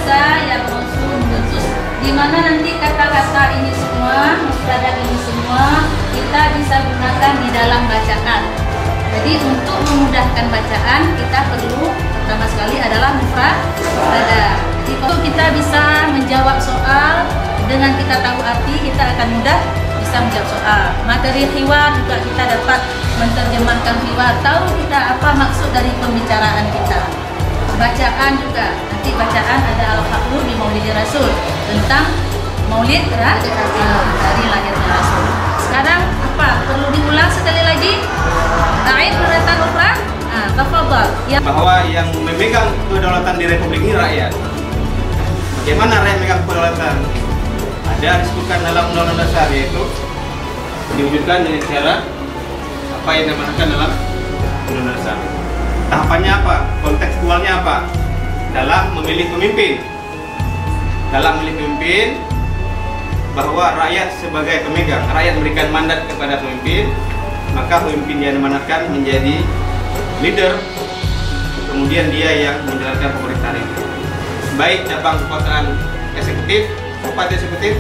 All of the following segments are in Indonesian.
bahasa yang mausul khusus, di mana nanti kata-kata ini semua, mufradat ini semua kita bisa gunakan di dalam bacaan. Jadi untuk memudahkan bacaan kita perlu pertama sekali adalah mufradat. Jadi kalau kita bisa menjawab soal dengan kita tahu arti, kita akan mudah bisa menjawab soal. Materi hiwar juga kita dapat menerjemahkan hiwar, tahu kita apa maksud dari pembicaraan kita. Bacaan juga, nanti bacaan ada al-faqru di Maulid Rasul tentang Maulid dari lahirnya Rasul. Sekarang apa? Perlu diulang sekali lagi? A'id maratan ukhra? Tafadhal. Bahwa yang memegang kedaulatan di Republik ini rakyat. Bagaimana rakyat memegang kedaulatan? Ada disebutkan dalam Undang-Undang Dasar, yaitu diwujudkan dengan cara apa yang dimaksudkan dalam Undang-Undang Dasar. Tahapannya apa? Kontekstualnya apa? Dalam memilih pemimpin. Dalam memilih pemimpin, bahwa rakyat sebagai pemegang, rakyat memberikan mandat kepada pemimpin, maka pemimpin yang dimandatkan menjadi leader, kemudian dia yang menjalankan pemerintahan itu. Baik cabang kekuasaan eksekutif, bupati eksekutif,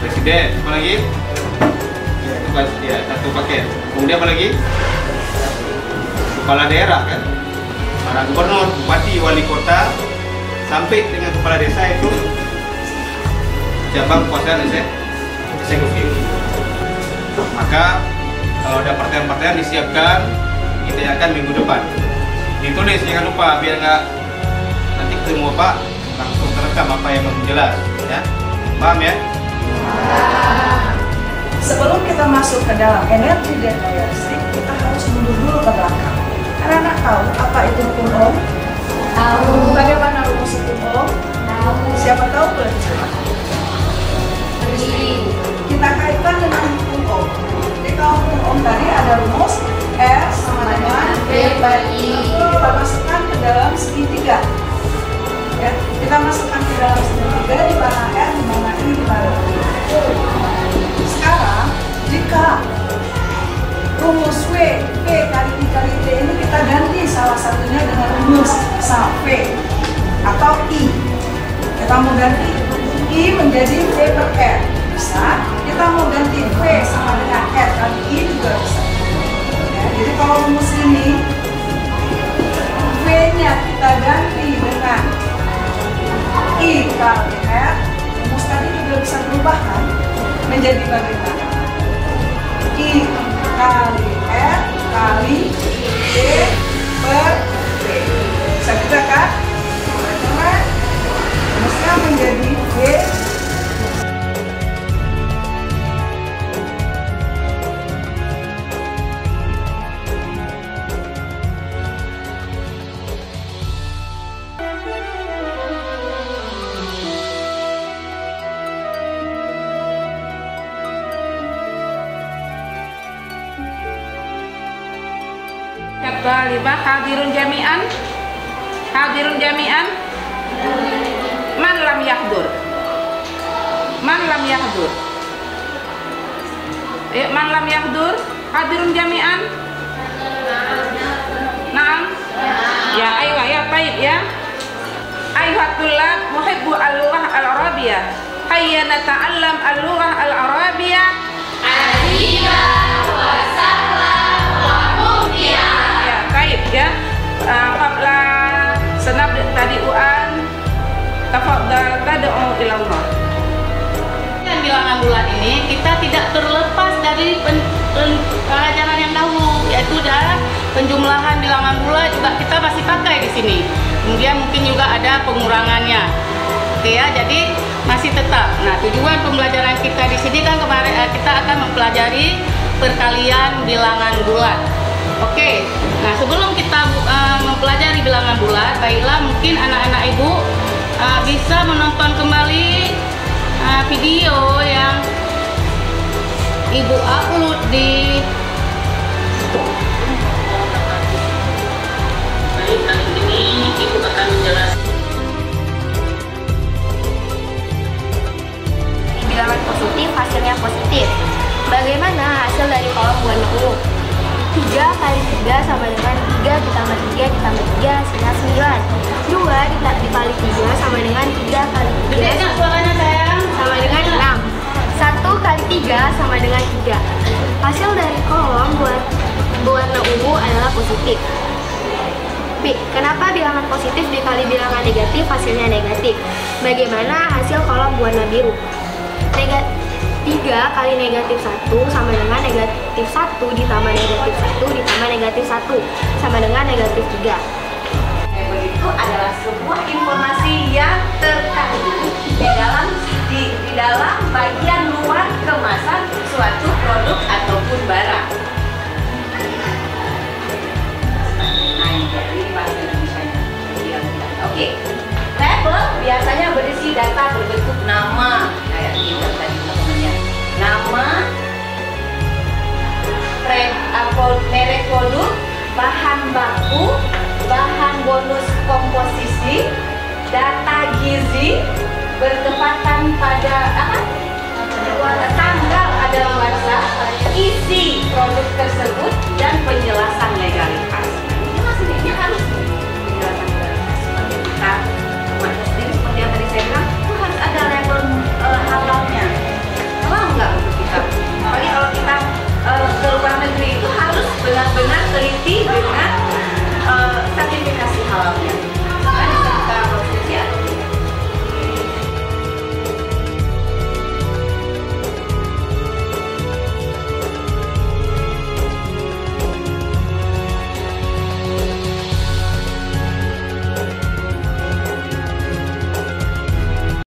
presiden, apa lagi? Ya, satu paket. Kemudian apa lagi? Kepala daerah kan, para gubernur, bupati, wali kota, sampai dengan kepala desa itu cabang kekuasaan eksekutif. Maka kalau ada pertanyaan-pertanyaan disiapkan, ditanyakan minggu depan. Ditulis, jangan lupa biar nggak nanti ketemu Pak langsung terekam apa yang belum jelas, ya. Paham ya? Sebelum kita masuk ke dalam energi dan daya listrik, kita harus mundur dulu ke belakang. Anak-anak tahu apa itu hukum Ohm? Tahu. Bagaimana rumus hukum Ohm? Tahu. Siapa tahu boleh disebut? Kita kaitkan dengan hukum Ohm. Jadi kalau hukum Ohm tadi ada rumus R sama dengan V per I. Kita masukkan ke dalam segitiga. Ya, kita masukkan ke dalam segitiga di mana R, di mana I, di mana V. Sekarang jika rumus V kali I kali T ini kita ganti salah satunya dengan rumus V atau I. Kita mau ganti I menjadi V per R. Bisa. Kita mau ganti V sama dengan R kali I juga bisa. Ya, jadi kalau rumus ini V-nya kita ganti dengan I kali R, rumus tadi juga bisa berubah kan? Menjadi bagaimana? I kali R kali D per V. Bisa juga kan? Karena rumusnya menjadi V. Talibah hadirun jami'an. Hadirun jami'an. Man lam yahdur. Man lam yahdur. Man lam yahdur. Hadirun jami'an. Naam. Ya, ayo ya, baik ya. Ayuhatullah muhibbu al-lughah al-arabiyah. Hayya nata'allam al-lughah al-arabiyah. Al-hibah wa sahlah wa mumti'ah. Ya, qabla sanabda tadi'uan tafadhal tad'u ila Allah. Dengan bilangan bulat ini kita tidak terlepas dari pelajaran yang dahulu, yaitu adalah penjumlahan bilangan bulat juga kita masih pakai di sini. Kemudian mungkin juga ada pengurangannya. Oke ya, jadi masih tetap. Nah, tujuan pembelajaran kita di sini kan kemarin kita akan mempelajari perkalian bilangan bulat. Oke, nah sebelum kita mempelajari bilangan bulat, baiklah mungkin anak-anak ibu bisa menonton kembali video yang ibu upload di kali ini ibu akan menjelaskan bilangan positif hasilnya positif. Bagaimana hasil dari kolom buah huruf? 3 kali 3 sama dengan 3 ditambah 3 ditambah 3 hasilnya 9. 2 dikali 3 sama dengan 3 kali 3 Gede suaranya sayang. sama dengan 6. 1 kali 3 sama dengan 3. Hasil dari kolom berwarna ungu adalah positif. B. Kenapa bilangan positif dikali bilangan negatif hasilnya negatif? Bagaimana hasil kolom berwarna biru? 3 kali negatif 1 sama dengan negatif 1 ditambah negatif 1 ditambah negatif 1 sama dengan negatif 3. Itu adalah sebuah informasi yang terkandung di dalam bagian luar kemasan suatu produk ataupun barang. Nah, ini jadi bahasa Indonesia-nya. Oke. Label biasanya berisi data berbentuk nama, kayak gitu tadi teman-temannya. Nama, merek produk, bahan baku, bahan bonus komposisi, data gizi, bertepatan pada apa?